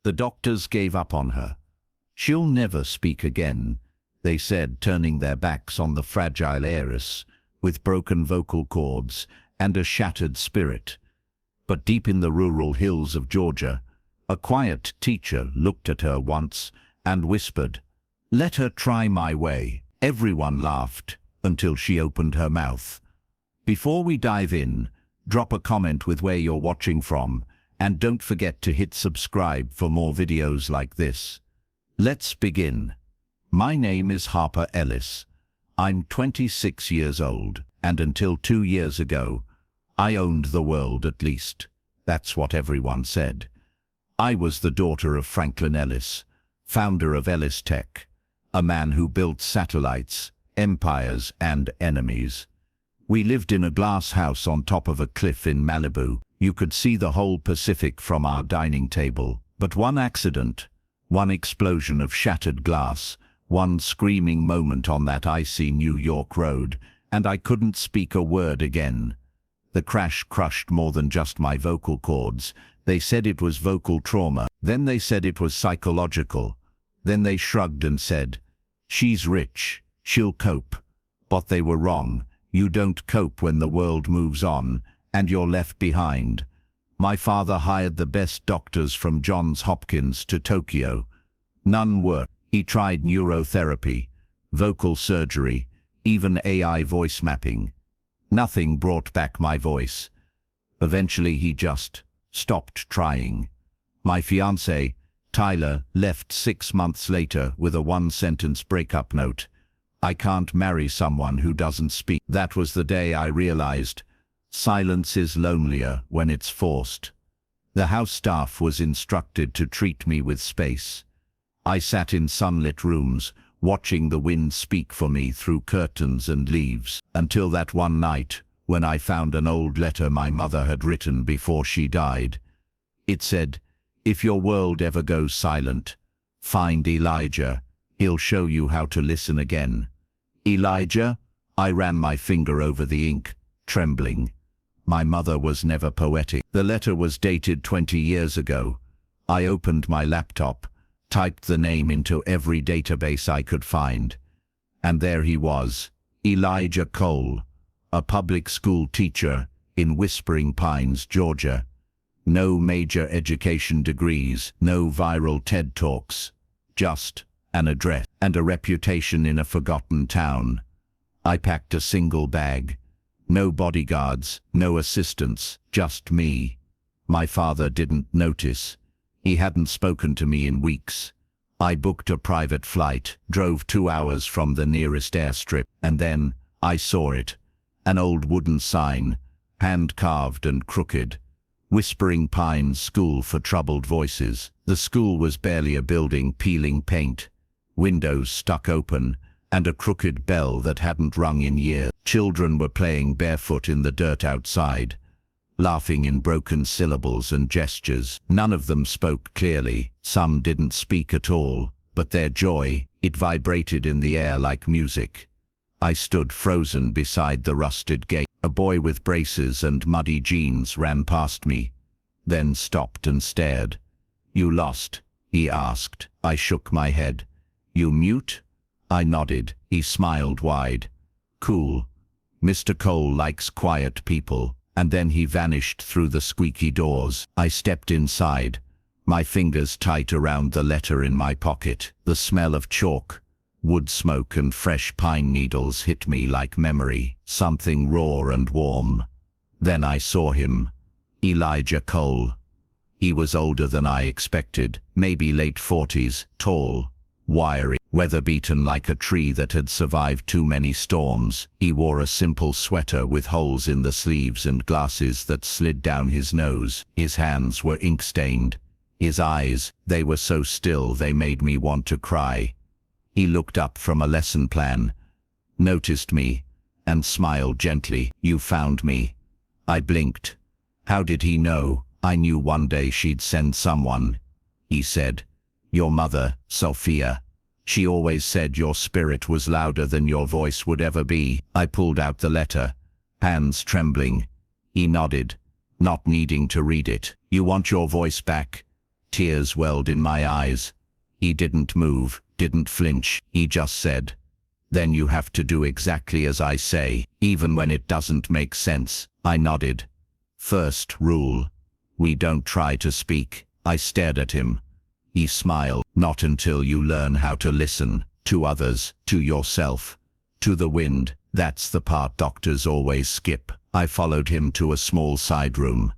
The doctors gave up on her. "She'll never speak again," they said, turning their backs on the fragile heiress, with broken vocal cords and a shattered spirit. But deep in the rural hills of Georgia, a quiet teacher looked at her once and whispered, "Let her try my way." Everyone laughed until she opened her mouth. Before we dive in, drop a comment with where you're watching from, and don't forget to hit subscribe for more videos like this. Let's begin. My name is Harper Ellis. I'm 26 years old, and until 2 years ago, I owned the world. At least that's what everyone said. I was the daughter of Franklin Ellis, founder of Ellis Tech, a man who built satellites, empires, and enemies. We lived in a glass house on top of a cliff in Malibu. You could see the whole Pacific from our dining table. But one accident, one explosion of shattered glass, one screaming moment on that icy New York road, and I couldn't speak a word again. The crash crushed more than just my vocal cords. They said it was vocal trauma. Then they said it was psychological. Then they shrugged and said, "She's rich, she'll cope." But they were wrong. You don't cope when the world moves on, and you're left behind. My father hired the best doctors from Johns Hopkins to Tokyo. None worked. He tried neurotherapy, vocal surgery, even AI voice mapping. Nothing brought back my voice. Eventually he just stopped trying. My fiancé, Tyler, left 6 months later with a one-sentence breakup note. "I can't marry someone who doesn't speak." That was the day I realized silence is lonelier when it's forced. The house staff was instructed to treat me with space. I sat in sunlit rooms, watching the wind speak for me through curtains and leaves, until that one night when I found an old letter my mother had written before she died. It said, "If your world ever goes silent, find Elijah. He'll show you how to listen again." Elijah? I ran my finger over the ink, trembling. My mother was never poetic. The letter was dated 20 years ago. I opened my laptop, typed the name into every database I could find. And there he was, Elijah Cole, a public school teacher in Whispering Pines, Georgia. No major education degrees, no viral TED Talks, just an address and a reputation in a forgotten town. I packed a single bag. No bodyguards, no assistants, just me. My father didn't notice. He hadn't spoken to me in weeks. I booked a private flight, drove 2 hours from the nearest airstrip, and then I saw it. An old wooden sign, hand-carved and crooked. Whispering Pines School for Troubled Voices. The school was barely a building peeling paint, windows stuck open, and a crooked bell that hadn't rung in years. Children were playing barefoot in the dirt outside, laughing in broken syllables and gestures. None of them spoke clearly. Some didn't speak at all, but their joy, it vibrated in the air like music. I stood frozen beside the rusted gate. A boy with braces and muddy jeans ran past me, then stopped and stared. "You lost?" he asked. I shook my head. "You mute?" I nodded. He smiled wide. "Cool. Mr. Cole likes quiet people." And then he vanished through the squeaky doors. I stepped inside, my fingers tight around the letter in my pocket. The smell of chalk, wood smoke and fresh pine needles hit me like memory, something raw and warm. Then I saw him, Elijah Cole. He was older than I expected, maybe late 40s, tall, wiry, weather-beaten like a tree that had survived too many storms. He wore a simple sweater with holes in the sleeves and glasses that slid down his nose. His hands were ink-stained. His eyes, they were so still they made me want to cry. He looked up from a lesson plan, noticed me, and smiled gently. "You found me." I blinked. How did he know? "I knew one day she'd send someone," he said. "Your mother, Sophia. She always said your spirit was louder than your voice would ever be." I pulled out the letter, hands trembling. He nodded, not needing to read it. "You want your voice back? Tears welled in my eyes. He didn't move, didn't flinch. He just said, "Then you have to do exactly as I say, even when it doesn't make sense." I nodded. "First rule. We don't try to speak." I stared at him. He smiled. "Not until you learn how to listen. To others, to yourself, to the wind. That's the part doctors always skip." I followed him to a small side room.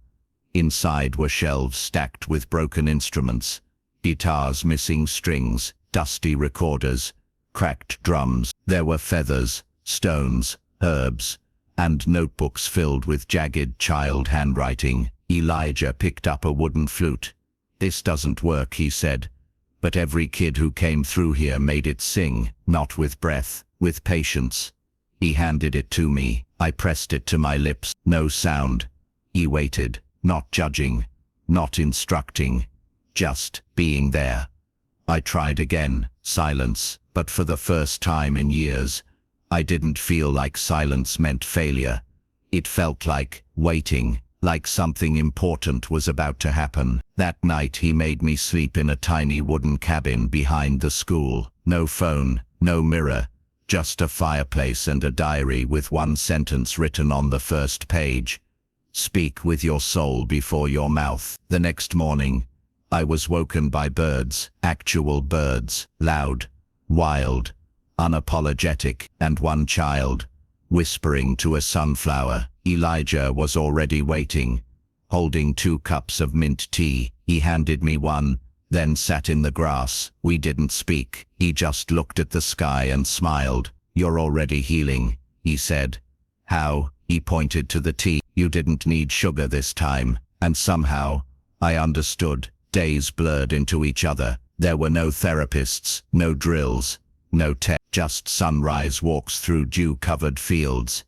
Inside were shelves stacked with broken instruments, guitars missing strings, dusty recorders, cracked drums. There were feathers, stones, herbs, and notebooks filled with jagged child handwriting. Elijah picked up a wooden flute. "This doesn't work," he said, "but every kid who came through here made it sing, not with breath, with patience." He handed it to me. I pressed it to my lips. No sound. He waited, not judging, not instructing, just being there. I tried again. Silence. But for the first time in years, I didn't feel like silence meant failure. It felt like waiting, like something important was about to happen. That night he made me sleep in a tiny wooden cabin behind the school. No phone, no mirror, just a fireplace and a diary with one sentence written on the first page. "Speak with your soul before your mouth." The next morning, I was woken by birds, actual birds, loud, wild, unapologetic, and one child, whispering to a sunflower. Elijah was already waiting, holding 2 cups of mint tea. He handed me one, then sat in the grass. We didn't speak. He just looked at the sky and smiled. "You're already healing," he said. "How?" He pointed to the tea. "You didn't need sugar this time." And somehow, I understood. Days blurred into each other. There were no therapists, no drills, no tech, just sunrise walks through dew-covered fields,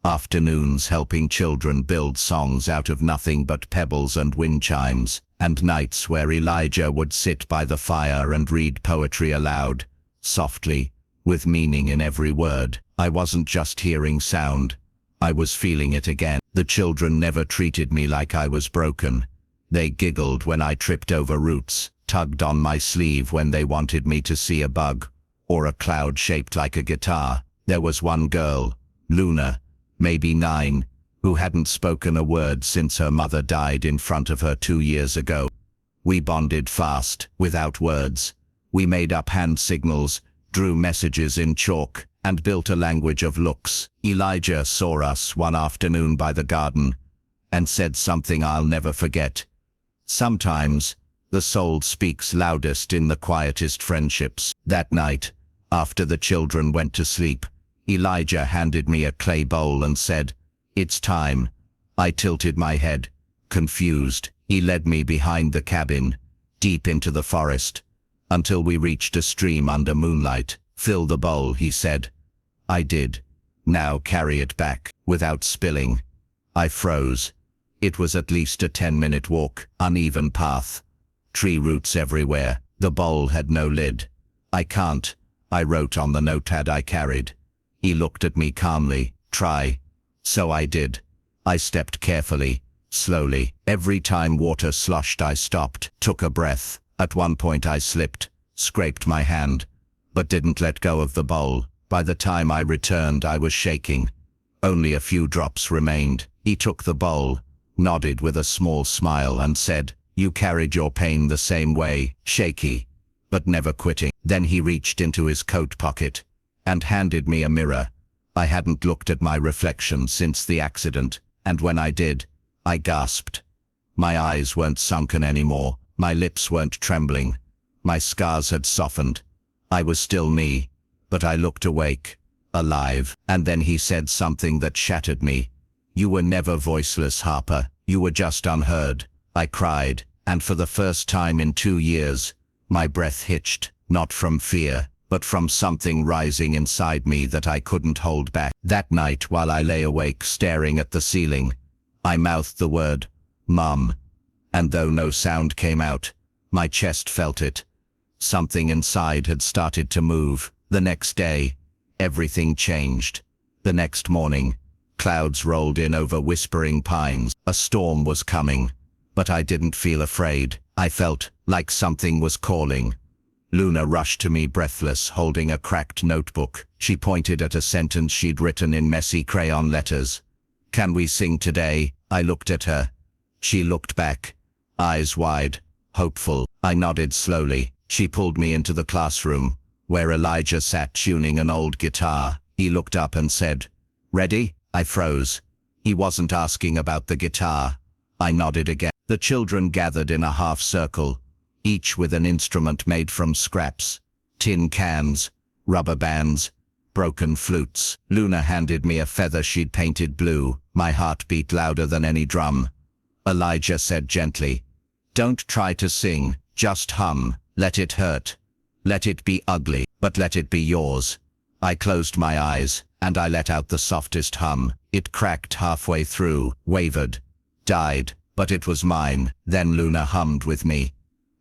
afternoons helping children build songs out of nothing but pebbles and wind chimes, and nights where Elijah would sit by the fire and read poetry aloud, softly, with meaning in every word. I wasn't just hearing sound. I was feeling it again. The children never treated me like I was broken. They giggled when I tripped over roots, tugged on my sleeve when they wanted me to see a bug, or a cloud shaped like a guitar. There was one girl, Luna, maybe 9, who hadn't spoken a word since her mother died in front of her 2 years ago. We bonded fast, without words. We made up hand signals, drew messages in chalk, and built a language of looks. Elijah saw us one afternoon by the garden, and said something I'll never forget. "Sometimes, the soul speaks loudest in the quietest friendships." That night, after the children went to sleep, Elijah handed me a clay bowl and said, "It's time." I tilted my head, confused. He led me behind the cabin, deep into the forest, until we reached a stream under moonlight. "Fill the bowl," he said. I did. "Now carry it back, without spilling." I froze. It was at least a 10-minute walk, uneven path, tree roots everywhere. The bowl had no lid. "I can't," I wrote on the notepad I carried. He looked at me calmly. "Try." So I did. I stepped carefully, slowly. Every time water sloshed I stopped, took a breath. At one point I slipped, scraped my hand, but didn't let go of the bowl. By the time I returned I was shaking. Only a few drops remained. He took the bowl, nodded with a small smile and said, "You carried your pain the same way, shaky, but never quitting." Then he reached into his coat pocket and handed me a mirror. I hadn't looked at my reflection since the accident, and when I did, I gasped. My eyes weren't sunken anymore, my lips weren't trembling. My scars had softened. I was still me, but I looked awake, alive. And then he said something that shattered me. "You were never voiceless, Harper. You were just unheard." I cried, and for the first time in 2 years, my breath hitched, not from fear, but from something rising inside me that I couldn't hold back. That night, while I lay awake staring at the ceiling, I mouthed the word, "Mum," and though no sound came out, my chest felt it. Something inside had started to move. The next day, everything changed. The next morning, clouds rolled in over whispering pines. A storm was coming, but I didn't feel afraid. I felt like something was calling. Luna rushed to me breathless, holding a cracked notebook. She pointed at a sentence she'd written in messy crayon letters. "Can we sing today?" I looked at her. She looked back, eyes wide, hopeful. I nodded slowly. She pulled me into the classroom, where Elijah sat tuning an old guitar. He looked up and said, "Ready?" I froze. He wasn't asking about the guitar. I nodded again. The children gathered in a half circle, each with an instrument made from scraps, tin cans, rubber bands, broken flutes. Luna handed me a feather she'd painted blue. My heart beat louder than any drum. Elijah said gently, "Don't try to sing, just hum. Let it hurt. Let it be ugly, but let it be yours." I closed my eyes, and I let out the softest hum. It cracked halfway through, wavered, died, but it was mine. Then Luna hummed with me.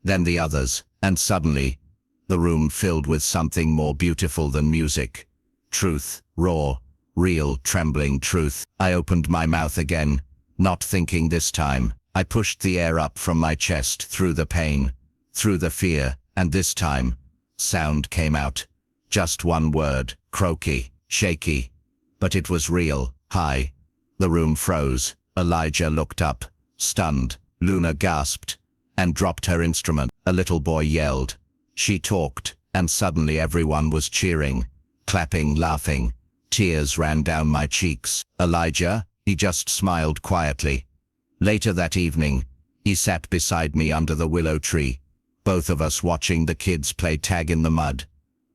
Then the others, and suddenly, the room filled with something more beautiful than music. Truth, raw, real, trembling truth. I opened my mouth again, not thinking this time. I pushed the air up from my chest, through the pain, through the fear, and this time, sound came out. Just one word, croaky, shaky. But it was real, high. The room froze. Elijah looked up, stunned. Luna gasped and dropped her instrument. A little boy yelled. She talked, and suddenly everyone was cheering, clapping, laughing. Tears ran down my cheeks. Elijah, he just smiled quietly. Later that evening, he sat beside me under the willow tree, both of us watching the kids play tag in the mud.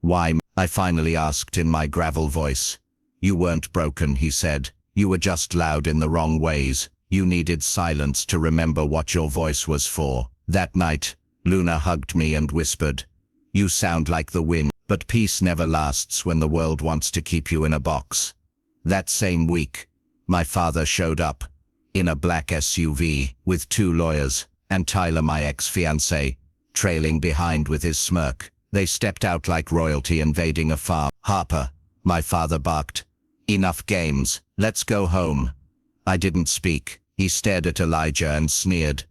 "Why?" I finally asked in my gravel voice. "You weren't broken," he said. "You were just loud in the wrong ways. You needed silence to remember what your voice was for." That night, Luna hugged me and whispered, "You sound like the wind, but peace never lasts when the world wants to keep you in a box." That same week, my father showed up, in a black SUV, with 2 lawyers, and Tyler, my ex-fiancé, trailing behind with his smirk. They stepped out like royalty invading a farm. "Harper," my father barked. "Enough games, let's go home." I didn't speak. He stared at Elijah and sneered.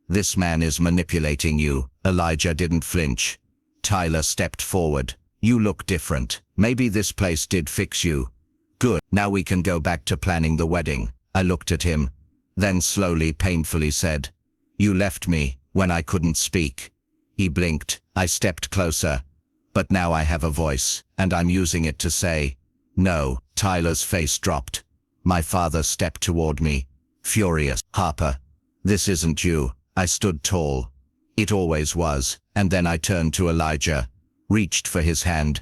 "This man is manipulating you." Elijah didn't flinch. Tyler stepped forward. "You look different. Maybe this place did fix you. Good, now we can go back to planning the wedding." I looked at him, then slowly, painfully said, "You left me when I couldn't speak." He blinked. I stepped closer. "But now I have a voice, and I'm using it to say no." Tyler's face dropped. My father stepped toward me, furious. "Harper, this isn't you." I stood tall. It always was. And then I turned to Elijah, reached for his hand,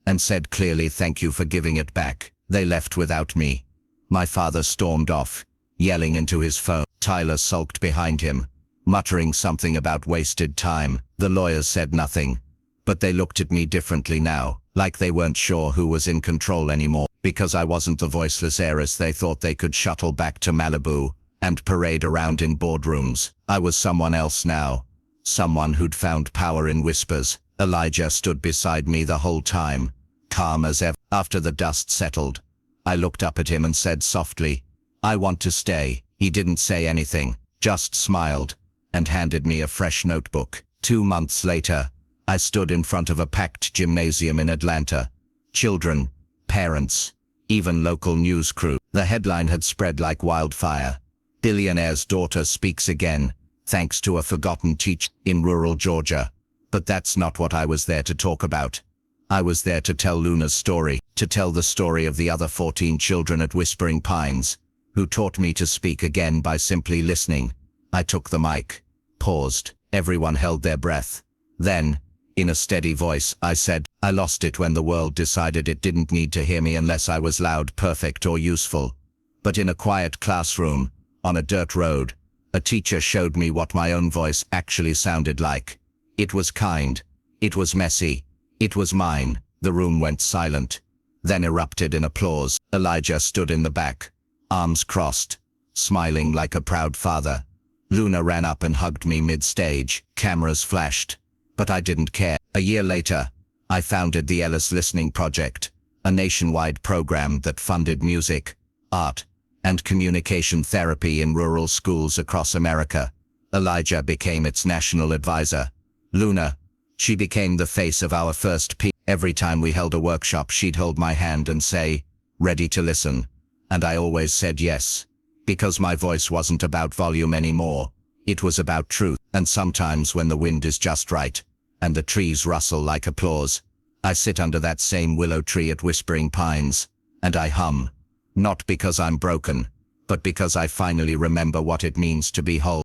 and said clearly, "Thank you for giving it back." They left without me. My father stormed off, yelling into his phone. Tyler sulked behind him, muttering something about wasted time. The lawyers said nothing, but they looked at me differently now, like they weren't sure who was in control anymore. Because I wasn't the voiceless heiress they thought they could shuttle back to Malibu and parade around in boardrooms. I was someone else now, someone who'd found power in whispers. Elijah stood beside me the whole time, calm as ever. After the dust settled, I looked up at him and said softly, "I want to stay." He didn't say anything, just smiled, and handed me a fresh notebook. 2 months later, I stood in front of a packed gymnasium in Atlanta. Children, parents, even local news crew. The headline had spread like wildfire. "Billionaire's daughter speaks again, thanks to a forgotten teacher," in rural Georgia. But that's not what I was there to talk about. I was there to tell Luna's story, to tell the story of the other 14 children at Whispering Pines, who taught me to speak again by simply listening. I took the mic, paused. Everyone held their breath. Then, in a steady voice, I said, "I lost it when the world decided it didn't need to hear me unless I was loud, perfect, or useful. But in a quiet classroom, on a dirt road, a teacher showed me what my own voice actually sounded like. It was kind. It was messy. It was mine." The room went silent, then erupted in applause. Elijah stood in the back, arms crossed, smiling like a proud father. Luna ran up and hugged me mid-stage. Cameras flashed, but I didn't care. A year later, I founded the Ellis Listening Project, a nationwide program that funded music, art, and communication therapy in rural schools across America. Elijah became its national advisor. Luna, she became the face of our first P. Every time we held a workshop, she'd hold my hand and say, "Ready to listen?" And I always said yes. Because my voice wasn't about volume anymore. It was about truth. And sometimes when the wind is just right, and the trees rustle like applause, I sit under that same willow tree at Whispering Pines, and I hum. Not because I'm broken, but because I finally remember what it means to be whole.